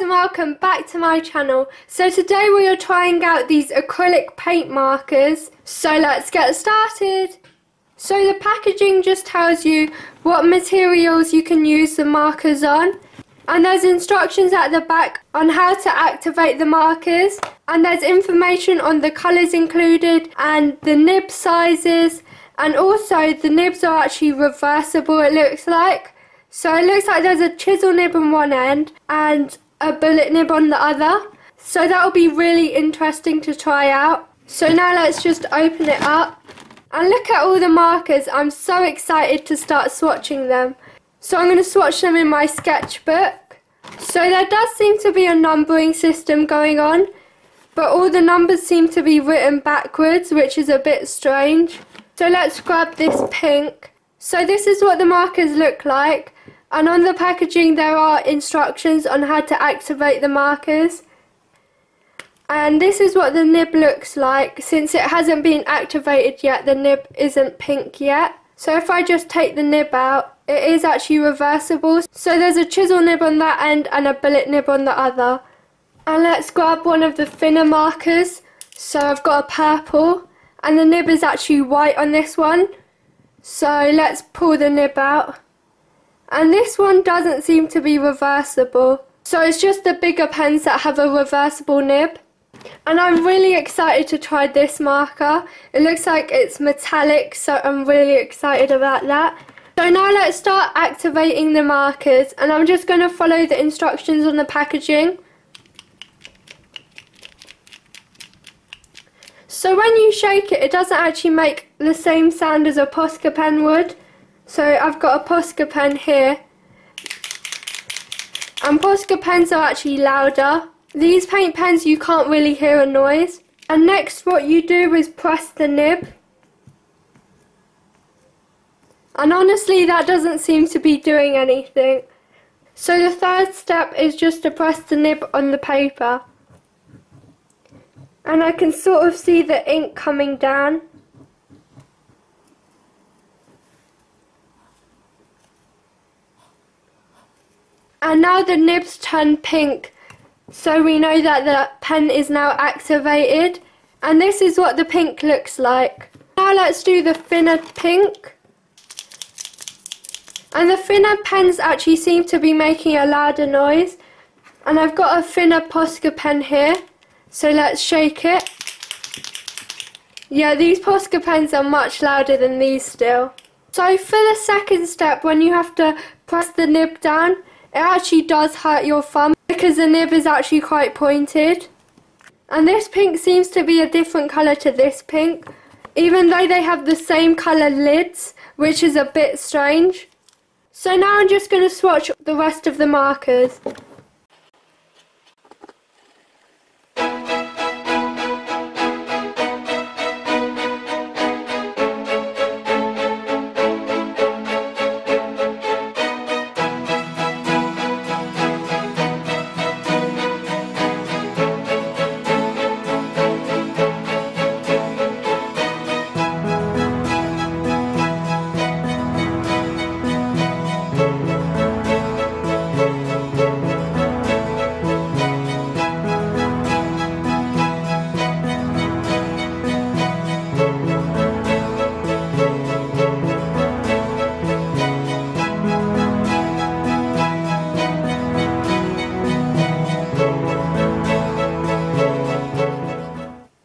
and welcome back to my channel. So today we are trying out these acrylic paint markers. So let's get started. So the packaging just tells you what materials you can use the markers on. And there's instructions at the back on how to activate the markers. And there's information on the colours included and the nib sizes. And also the nibs are actually reversible, it looks like. So it looks like there's a chisel nib on one end and a bullet nib on the other. So that will be really interesting to try out. So now let's just open it up. And look at all the markers. I'm so excited to start swatching them. So I'm going to swatch them in my sketchbook. So there does seem to be a numbering system going on. But all the numbers seem to be written backwards, which is a bit strange. So let's grab this pink. So this is what the markers look like. And on the packaging there are instructions on how to activate the markers. And this is what the nib looks like. Since it hasn't been activated yet, the nib isn't pink yet. So if I just take the nib out, it is actually reversible. So there's a chisel nib on that end and a bullet nib on the other. And let's grab one of the thinner markers. So I've got a purple. And the nib is actually white on this one. So let's pull the nib out. And this one doesn't seem to be reversible. So it's just the bigger pens that have a reversible nib. And I'm really excited to try this marker. It looks like it's metallic, so I'm really excited about that. So now let's start activating the markers. And I'm just going to follow the instructions on the packaging. So when you shake it, it doesn't actually make the same sound as a Posca pen would. So I've got a Posca pen here. And Posca pens are actually louder. These paint pens you can't really hear a noise. And next what you do is press the nib. And honestly that doesn't seem to be doing anything. So the third step is just to press the nib on the paper. And I can sort of see the ink coming down. And now the nibs turn pink, so we know that the pen is now activated. And this is what the pink looks like. Now let's do the thinner pink. And the thinner pens actually seem to be making a louder noise. And I've got a thinner Posca pen here. So let's shake it. Yeah, these Posca pens are much louder than these still. So for the second step, when you have to press the nib down, it actually does hurt your thumb because the nib is actually quite pointed. And this pink seems to be a different colour to this pink, even though they have the same colour lids, which is a bit strange. So now I'm just going to swatch the rest of the markers.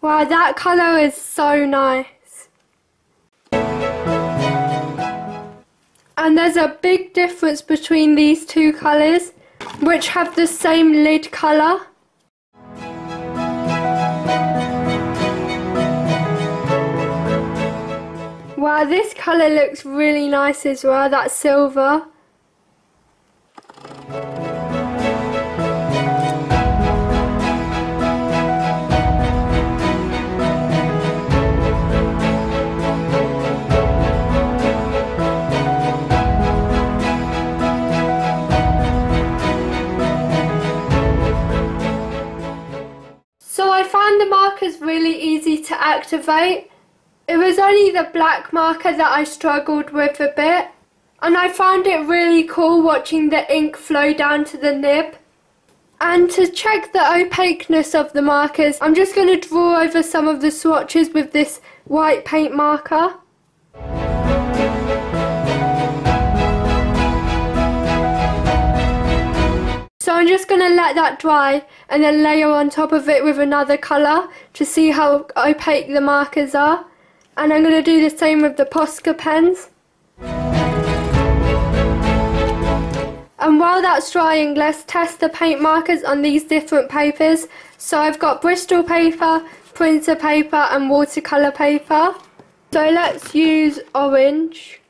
Wow, that colour is so nice. And there's a big difference between these two colours, which have the same lid colour. Wow, this colour looks really nice as well, that silver. The markers really easy to activate. It was only the black marker that I struggled with a bit, and I found it really cool watching the ink flow down to the nib. And to check the opaqueness of the markers, I'm just going to draw over some of the swatches with this white paint marker. So I'm just going to let that dry and then layer on top of it with another colour to see how opaque the markers are. And I'm going to do the same with the Posca pens. And while that's drying, let's test the paint markers on these different papers. So I've got Bristol paper, printer paper and watercolour paper. So let's use orange.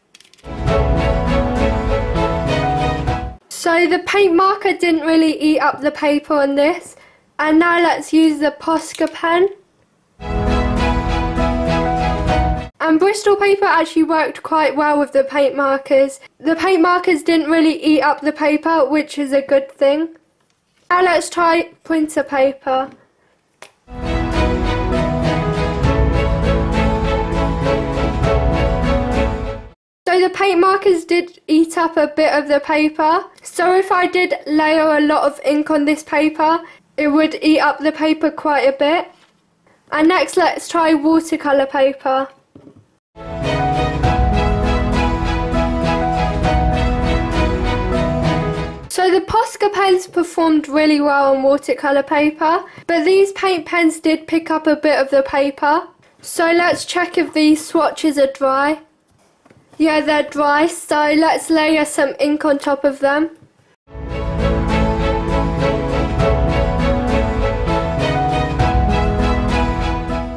So the paint marker didn't really eat up the paper on this. And now let's use the Posca pen. And Bristol paper actually worked quite well with the paint markers. The paint markers didn't really eat up the paper, which is a good thing. Now let's try printer paper. So the paint markers did eat up a bit of the paper. So if I did layer a lot of ink on this paper, it would eat up the paper quite a bit. And next let's try watercolour paper. So the Posca pens performed really well on watercolour paper, but these paint pens did pick up a bit of the paper. So let's check if these swatches are dry. Yeah, they're dry, so let's layer some ink on top of them.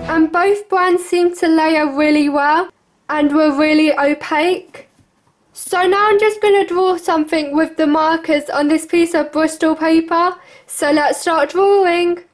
And both brands seem to layer really well and were really opaque. So now I'm just going to draw something with the markers on this piece of Bristol paper. So let's start drawing.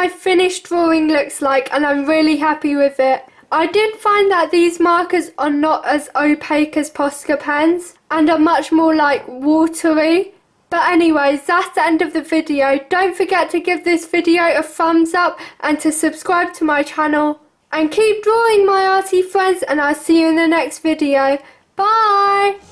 my finished drawing looks like, and I'm really happy with it. I did find that these markers are not as opaque as Posca pens and are much more like watery. But anyways, that's the end of the video. Don't forget to give this video a thumbs up and to subscribe to my channel. And keep drawing, my arty friends, and I'll see you in the next video. Bye!